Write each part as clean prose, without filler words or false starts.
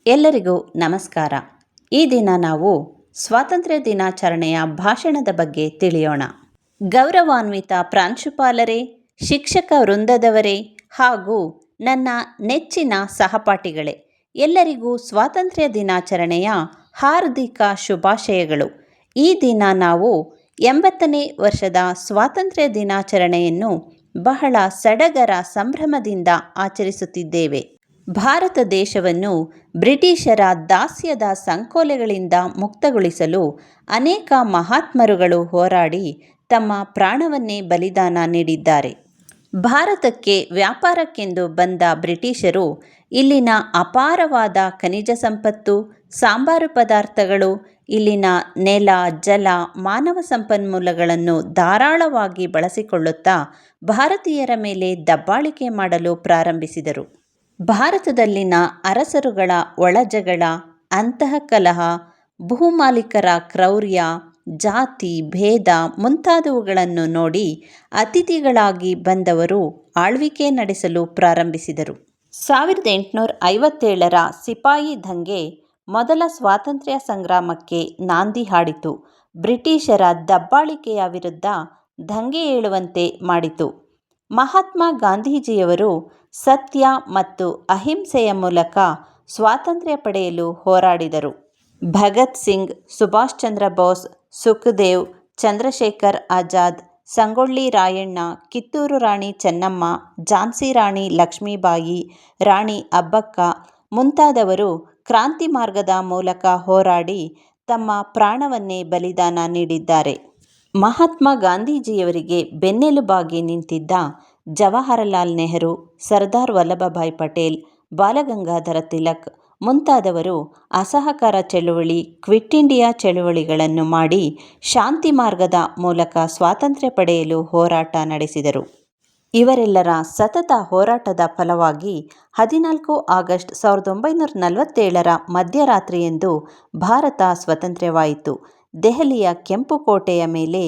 ಎಲ್ಲರಿಗೂ ನಮಸ್ಕಾರ. ಈ ದಿನ ನಾವು ಸ್ವಾತಂತ್ರ್ಯ ದಿನಾಚರಣೆಯ ಭಾಷಣದ ಬಗ್ಗೆ ತಿಳಿಯೋಣ. ಗೌರವಾನ್ವಿತ ಪ್ರಾಂಶುಪಾಲರೇ, ಶಿಕ್ಷಕ ವೃಂದದವರೇ ಹಾಗೂ ನನ್ನ ನೆಚ್ಚಿನ ಸಹಪಾಠಿಗಳೇ, ಎಲ್ಲರಿಗೂ ಸ್ವಾತಂತ್ರ್ಯ ದಿನಾಚರಣೆಯ ಹಾರ್ದಿಕ ಶುಭಾಶಯಗಳು. ಈ ದಿನ ನಾವು 80ನೇ ವರ್ಷದ ಸ್ವಾತಂತ್ರ್ಯ ದಿನಾಚರಣೆಯನ್ನು ಬಹಳ ಸಡಗರ ಸಂಭ್ರಮದಿಂದ ಆಚರಿಸುತ್ತಿದ್ದೇವೆ. ಭಾರತ ದೇಶವನ್ನು ಬ್ರಿಟಿಷರ ದಾಸ್ಯದ ಸಂಕೋಲೆಗಳಿಂದ ಮುಕ್ತಗೊಳಿಸಲು ಅನೇಕ ಮಹಾತ್ಮರುಗಳು ಹೋರಾಡಿ ತಮ್ಮ ಪ್ರಾಣವನ್ನೇ ಬಲಿದಾನ ನೀಡಿದ್ದಾರೆ. ಭಾರತಕ್ಕೆ ವ್ಯಾಪಾರಕ್ಕೆಂದು ಬಂದ ಬ್ರಿಟಿಷರು ಇಲ್ಲಿನ ಅಪಾರವಾದ ಖನಿಜ ಸಂಪತ್ತು, ಸಾಂಬಾರು ಪದಾರ್ಥಗಳು, ಇಲ್ಲಿನ ನೆಲ, ಜಲ, ಮಾನವ ಸಂಪನ್ಮೂಲಗಳನ್ನು ಧಾರಾಳವಾಗಿ ಬಳಸಿಕೊಳ್ಳುತ್ತಾ ಭಾರತೀಯರ ಮೇಲೆ ದಬ್ಬಾಳಿಕೆ ಮಾಡಲು ಪ್ರಾರಂಭಿಸಿದರು. ಭಾರತದಲ್ಲಿನ ಅರಸರುಗಳ ಒಳಜಗಳ, ಅಂತಃಕಲಹ, ಭೂಮಾಲೀಕರ ಕ್ರೌರ್ಯ, ಜಾತಿ ಭೇದ ಮುಂತಾದವುಗಳನ್ನು ನೋಡಿ ಅತಿಥಿಗಳಾಗಿ ಬಂದವರು ಆಳ್ವಿಕೆ ನಡೆಸಲು ಪ್ರಾರಂಭಿಸಿದರು. 1857ರ ಸಿಪಾಯಿ ದಂಗೆ ಮೊದಲ ಸ್ವಾತಂತ್ರ್ಯ ಸಂಗ್ರಾಮಕ್ಕೆ ನಾಂದಿ ಹಾಡಿತು. ಬ್ರಿಟಿಷರ ದಬ್ಬಾಳಿಕೆಯ ವಿರುದ್ಧ ದಂಗೆ ಏಳುವಂತೆ ಮಾಡಿತು. ಮಹಾತ್ಮ ಗಾಂಧೀಜಿಯವರು ಸತ್ಯ ಮತ್ತು ಅಹಿಂಸೆಯ ಮೂಲಕ ಸ್ವಾತಂತ್ರ್ಯ ಪಡೆಯಲು ಹೋರಾಡಿದರು. ಭಗತ್ ಸಿಂಗ್, ಸುಭಾಷ್ ಚಂದ್ರ ಬೋಸ್, ಸುಖದೇವ್, ಚಂದ್ರಶೇಖರ್ ಆಜಾದ್, ಸಂಗೊಳ್ಳಿ ರಾಯಣ್ಣ, ಕಿತ್ತೂರು ರಾಣಿ ಚೆನ್ನಮ್ಮ, ಝಾನ್ಸಿ ರಾಣಿ ಲಕ್ಷ್ಮೀಬಾಯಿ, ರಾಣಿ ಅಬ್ಬಕ್ಕ ಮುಂತಾದವರು ಕ್ರಾಂತಿ ಮಾರ್ಗದ ಮೂಲಕ ಹೋರಾಡಿ ತಮ್ಮ ಪ್ರಾಣವನ್ನೇ ಬಲಿದಾನ ನೀಡಿದ್ದಾರೆ. ಮಹಾತ್ಮ ಗಾಂಧೀಜಿಯವರಿಗೆ ಬೆನ್ನೆಲುಬಾಗಿ ನಿಂತಿದ್ದ ಜವಾಹರಲಾಲ್ ನೆಹರು, ಸರ್ದಾರ್ ವಲ್ಲಭಭಾಯ್ ಪಟೇಲ್, ಬಾಲಗಂಗಾಧರ ತಿಲಕ್ ಮುಂತಾದವರು ಅಸಹಕಾರ ಚಳುವಳಿ, ಕ್ವಿಟ್ ಇಂಡಿಯಾ ಚಳುವಳಿಗಳನ್ನು ಮಾಡಿ ಶಾಂತಿ ಮಾರ್ಗದ ಮೂಲಕ ಸ್ವಾತಂತ್ರ್ಯ ಪಡೆಯಲು ಹೋರಾಟ ನಡೆಸಿದರು. ಇವರೆಲ್ಲರ ಸತತ ಹೋರಾಟದ ಫಲವಾಗಿ 14 ಆಗಸ್ಟ್ 1947ರ ಮಧ್ಯರಾತ್ರಿಯಂದು ಭಾರತ ಸ್ವತಂತ್ರವಾಯಿತು. ದೆಹಲಿಯ ಕೆಂಪು ಕೋಟೆಯ ಮೇಲೆ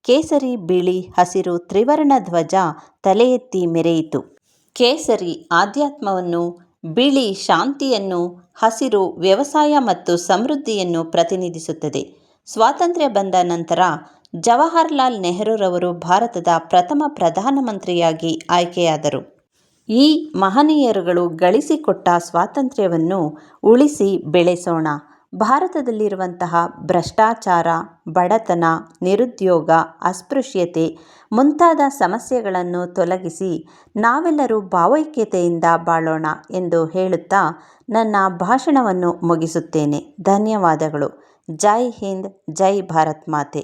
ಕೇಸರಿ, ಬಿಳಿ, ಹಸಿರು ತ್ರಿವರ್ಣ ಧ್ವಜ ತಲೆ ಎತ್ತಿ ಮೆರೆಯಿತು. ಕೇಸರಿ ಆಧ್ಯಾತ್ಮವನ್ನು, ಬಿಳಿ ಶಾಂತಿಯನ್ನು, ಹಸಿರು ವ್ಯವಸಾಯ ಮತ್ತು ಸಮೃದ್ಧಿಯನ್ನು ಪ್ರತಿನಿಧಿಸುತ್ತದೆ. ಸ್ವಾತಂತ್ರ್ಯ ಬಂದ ನಂತರ ಜವಾಹರಲಾಲ್ ನೆಹರುರವರು ಭಾರತದ ಪ್ರಥಮ ಪ್ರಧಾನಮಂತ್ರಿಯಾಗಿ ಆಯ್ಕೆಯಾದರು. ಈ ಮಹನೀಯರುಗಳು ಗಳಿಸಿಕೊಟ್ಟ ಸ್ವಾತಂತ್ರ್ಯವನ್ನು ಉಳಿಸಿ ಬೆಳೆಸೋಣ. ಭಾರತದಲ್ಲಿರುವಂತಹ ಭ್ರಷ್ಟಾಚಾರ, ಬಡತನ, ನಿರುದ್ಯೋಗ, ಅಸ್ಪೃಶ್ಯತೆ ಮುಂತಾದ ಸಮಸ್ಯೆಗಳನ್ನು ತೊಲಗಿಸಿ ನಾವೆಲ್ಲರೂ ಭಾವೈಕ್ಯತೆಯಿಂದ ಬಾಳೋಣ ಎಂದು ಹೇಳುತ್ತಾ ನನ್ನ ಭಾಷಣವನ್ನು ಮುಗಿಸುತ್ತೇನೆ. ಧನ್ಯವಾದಗಳು. ಜೈ ಹಿಂದ್, ಜೈ ಭಾರತ್ ಮಾತೆ.